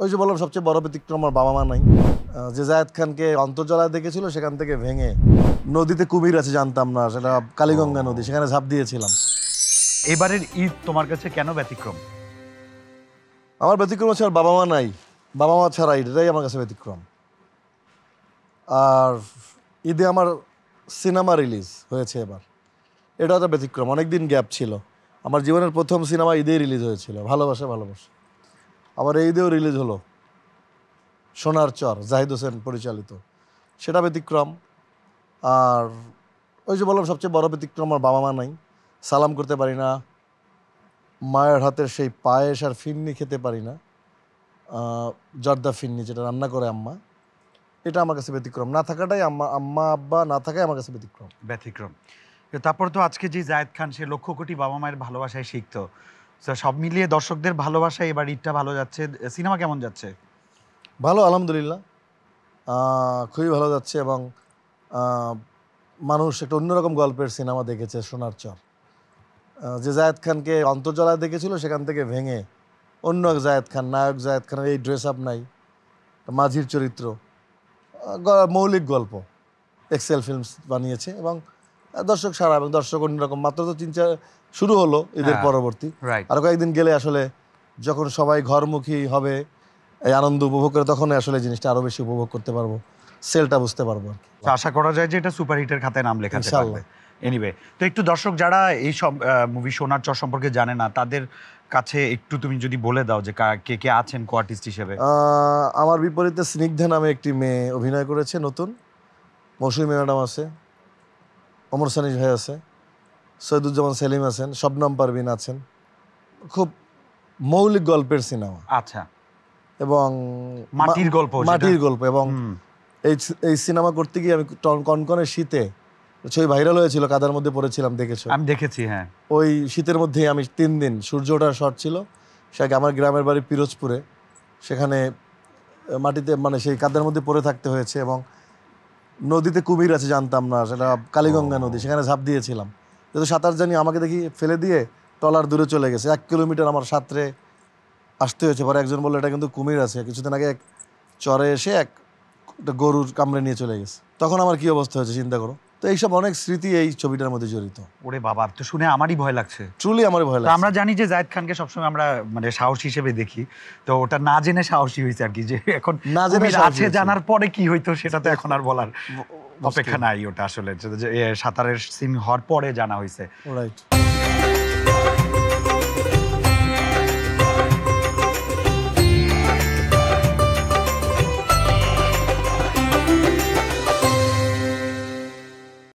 ওই যে বললাম সবচেয়ে বড় ব্যতিক্রম আমার বাবা মা নাই। যে জায়েদ খানকে অন্তর্জলায় দেখেছিল সেখান থেকে ভেঙে নদীতে কুমির আছে জানতাম না, সেটা কালীগঙ্গা নদী, সেখানে ঝাঁপ দিয়েছিলাম। এবারের ঈদ তোমার কাছে কেন ব্যতিক্রম? আমার ব্যতিক্রম হচ্ছে আর বাবা মা নাই, বাবা মা ছাড়া এটাই আমার কাছে ব্যতিক্রম। আর ঈদে আমার সিনেমা রিলিজ হয়েছে এবার, এটা একটা ব্যতিক্রম। অনেকদিন গ্যাপ ছিল, আমার জীবনের প্রথম সিনেমা ঈদেই রিলিজ হয়েছিল, ভালোবাসা ভালোবাসা। আবার এই ঈদেও রিলিজ হলো সোনার চর, জাহিদ হোসেন পরিচালিত, সেটা ব্যতিক্রম। আর ওই যে বললাম সবচেয়ে বড় ব্যতিক্রম আমার বাবা মা নাই, সালাম করতে পারি না, মায়ের হাতের সেই পায়েস আর ফিন্নি খেতে পারি না, জর্দা ফিন্নি যেটা রান্না করে আম্মা, এটা আমার কাছে ব্যতিক্রম। না থাকাটাই আম্মা আব্বা না থাকাই আমার কাছে ব্যতিক্রম। ব্যতিক্রম। তারপর তো আজকে যে জায়েদ খান, সে লক্ষ কোটি বাবা মায়ের ভালোবাসায় শিখতো, তো সব মিলিয়ে দর্শকদের ভালোবাসায় এবার ঈদটা ভালো যাচ্ছে। সিনেমা কেমন যাচ্ছে? ভালো, আলহামদুলিল্লাহ, খুবই ভালো যাচ্ছে। এবং মানুষ একটা অন্যরকম গল্পের সিনেমা দেখেছে সোনার চর। যে জায়েদ খানকে অন্তর্জলায় দেখেছিল সেখান থেকে ভেঙে অন্য এক জায়েদ খান, নায়ক জায়েদ খানের এই ড্রেস আপ নাই, মাঝির চরিত্র, মৌলিক গল্প এক্সেল ফিল্মস বানিয়েছে এবং দর্শক সারা, এবং দর্শক অন্যরকম। মাত্র তো শুরু হলো ঈদের পরবর্তী, আর কয়েকদিন গেলে আসলে যখন সবাই ঘরমুখী হবে, এই আনন্দ উপভোগ করে, তখন আসলে জিনিসটা আরো বেশি উপভোগ করতে পারবো, সেলটা বুঝতে পারবো। আশা করা যায় যে এটা সুপার হিটের খাতায় নাম লেখাতে পারবে। এনিওয়ে, তো একটু দর্শক যারা এই সব মুভি সোনার চর সম্পর্কে জানে না, তাদের কাছে একটু তুমি যদি বলে দাও যে কে কে আছেন কো আর্টিস্ট হিসেবে। আমার বিপরীতে স্নিগ্ধা নামে একটি মেয়ে অভিনয় করেছে নতুন, মৌসুমী ম্যাডাম আছে, ওমর সানিজ ভাই আছে, সৈয়দুজ্জামান সেলিম আছেন, শবনম পারভিন আছেন। খুব মৌলিক গল্পের সিনেমা। আচ্ছা। এবং মাটির গল্প। এবং এই সিনেমা করতে গিয়ে আমি কনকনে শীতে, ছবি ভাইরাল হয়েছিল, কাদার মধ্যে পড়েছিলাম, দেখেছো? আমি দেখেছি, হ্যাঁ। ওই শীতের মধ্যেই আমি 3 দিন, সূর্য ওঠার শট ছিল, সেটাকে আমার গ্রামের বাড়ি পিরোজপুরে, সেখানে মাটিতে মানে সেই কাদার মধ্যে পড়ে থাকতে হয়েছে। এবং নদীতে কুমির আছে জানতাম না, সেটা কালীগঙ্গা নদী, সেখানে ঝাঁপ দিয়েছিলাম। যেহেতু সাঁতার জানি, আমাকে দেখি ফেলে দিয়ে ট্রলার দূরে চলে গেছে, 1 কিলোমিটার আমার সাঁতরে আসতে হয়েছে। পরে একজন বললো এটা কিন্তু কুমির আছে, কিছুদিন আগে এক চরে এসে একটা গরুর কামড়ে নিয়ে চলে গেছে। তখন আমার কি অবস্থা হয়েছে চিন্তা করো। তো এইসব অনেক স্মৃতি এই ছবিটার মধ্যে জড়িত। ওরে বাবা, তো শুনে আমারই ভয় লাগছে। ট্রুলি আমারই ভয় লাগছে। আমরা জানি যে জায়েদ খানকে সবসময় আমরা মানে সাহসী হিসেবে দেখি, তো ওটা না জেনে সাহসী হয়েছে আর কি, যে এখন না জেনে আছে জানার পরে কি হইতো সেটা তো এখন আর বলার অপেক্ষা নাই। ওটা আসলে সাঁতারের সিন হওয়ার পরে জানা হয়েছে। রাইট।